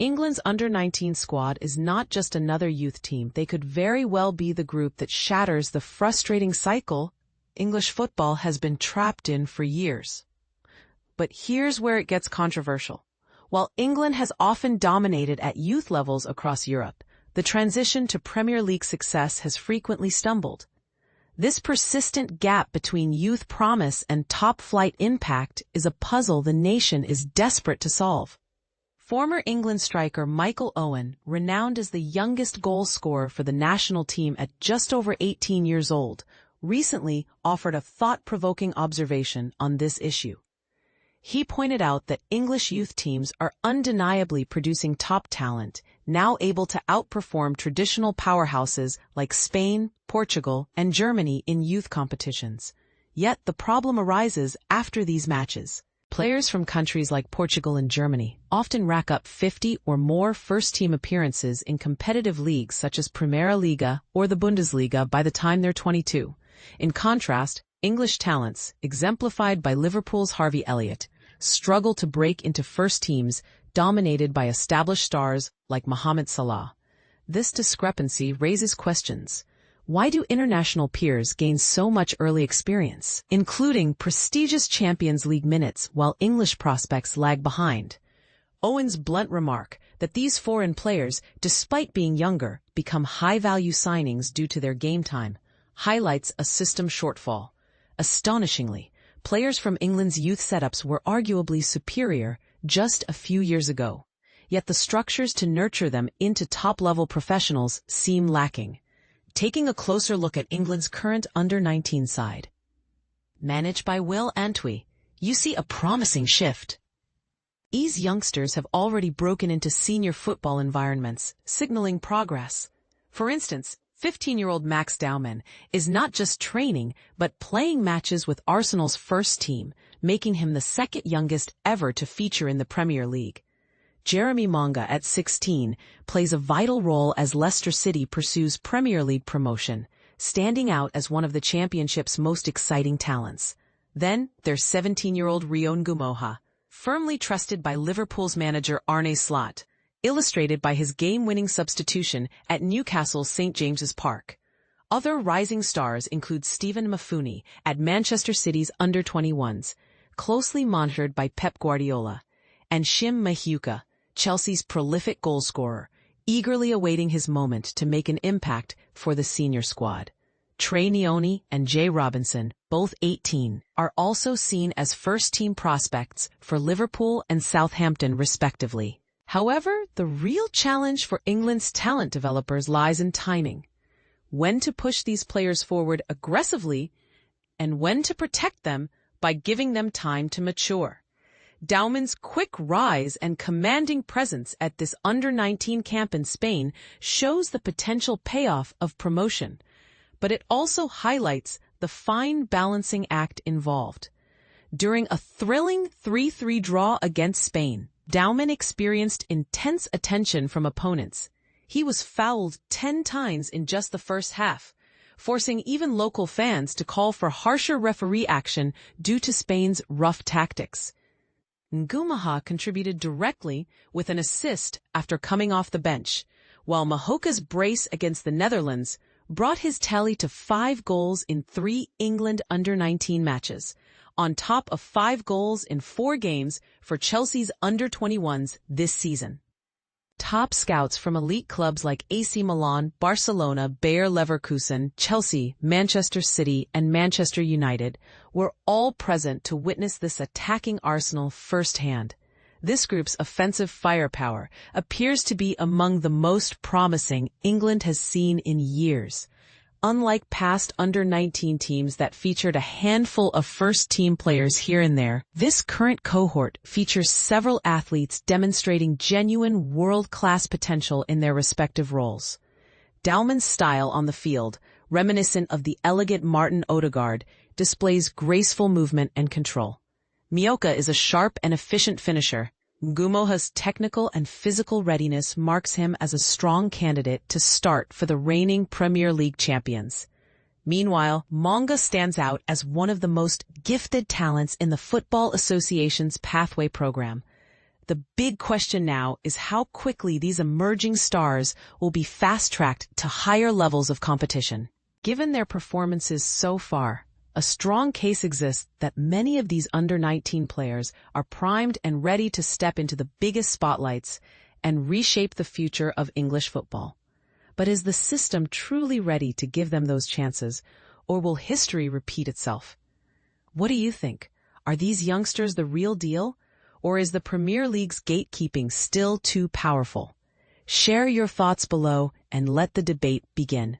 England's under-19 squad is not just another youth team. They could very well be the group that shatters the frustrating cycle English football has been trapped in for years. But here's where it gets controversial. While England has often dominated at youth levels across Europe, the transition to Premier League success has frequently stumbled. This persistent gap between youth promise and top-flight impact is a puzzle the nation is desperate to solve. Former England striker Michael Owen, renowned as the youngest goal scorer for the national team at just over 18 years old, recently offered a thought-provoking observation on this issue. He pointed out that English youth teams are undeniably producing top talent, now able to outperform traditional powerhouses like Spain, Portugal, and Germany in youth competitions. Yet the problem arises after these matches. Players from countries like Portugal and Germany often rack up 50 or more first-team appearances in competitive leagues such as Primera Liga or the Bundesliga by the time they're 22. In contrast, English talents, exemplified by Liverpool's Harvey Elliott, struggle to break into first teams dominated by established stars like Mohamed Salah. This discrepancy raises questions. Why do international peers gain so much early experience, including prestigious Champions League minutes, while English prospects lag behind? Owen's blunt remark that these foreign players, despite being younger, become high-value signings due to their game time, highlights a system shortfall. Astonishingly, players from England's youth setups were arguably superior just a few years ago. Yet the structures to nurture them into top-level professionals seem lacking. Taking a closer look at England's current under-19 side, managed by Will Antwi, you see a promising shift. These youngsters have already broken into senior football environments, signaling progress. For instance, 15-year-old Max Dowman is not just training, but playing matches with Arsenal's first team, making him the second youngest ever to feature in the Premier League. Jeremy Monga, at 16, plays a vital role as Leicester City pursues Premier League promotion, standing out as one of the championship's most exciting talents. Then, there's 17-year-old Rio Ngumoha, firmly trusted by Liverpool's manager Arne Slot, illustrated by his game-winning substitution at Newcastle's St James's Park. Other rising stars include Stephen Mafuni at Manchester City's under-21s, closely monitored by Pep Guardiola, and Shim Mheuka, Chelsea's prolific goalscorer, eagerly awaiting his moment to make an impact for the senior squad. Trey Neone and Jay Robinson, both 18, are also seen as first-team prospects for Liverpool and Southampton respectively. However, the real challenge for England's talent developers lies in timing. When to push these players forward aggressively and when to protect them by giving them time to mature. Dowman's quick rise and commanding presence at this under-19 camp in Spain shows the potential payoff of promotion, but it also highlights the fine balancing act involved. During a thrilling 3-3 draw against Spain, Dowman experienced intense attention from opponents. He was fouled 10 times in just the first half, forcing even local fans to call for harsher referee action due to Spain's rough tactics. Ngumoha contributed directly with an assist after coming off the bench, while Mheuka's brace against the Netherlands brought his tally to 5 goals in 3 England under-19 matches, on top of 5 goals in 4 games for Chelsea's under-21s this season. Top scouts from elite clubs like AC Milan, Barcelona, Bayer Leverkusen, Chelsea, Manchester City, and Manchester United were all present to witness this attacking arsenal firsthand. This group's offensive firepower appears to be among the most promising England has seen in years. Unlike past under-19 teams that featured a handful of first-team players here and there, this current cohort features several athletes demonstrating genuine world-class potential in their respective roles. Dowman's style on the field, reminiscent of the elegant Martin Odegaard, displays graceful movement and control. Mheuka is a sharp and efficient finisher. Ngumoha's technical and physical readiness marks him as a strong candidate to start for the reigning Premier League champions. Meanwhile, Monga stands out as one of the most gifted talents in the Football Association's Pathway program. The big question now is how quickly these emerging stars will be fast-tracked to higher levels of competition. Given their performances so far, a strong case exists that many of these under-19 players are primed and ready to step into the biggest spotlights and reshape the future of English football. But is the system truly ready to give them those chances, or will history repeat itself? What do you think? Are these youngsters the real deal? Or is the Premier League's gatekeeping still too powerful? Share your thoughts below and let the debate begin.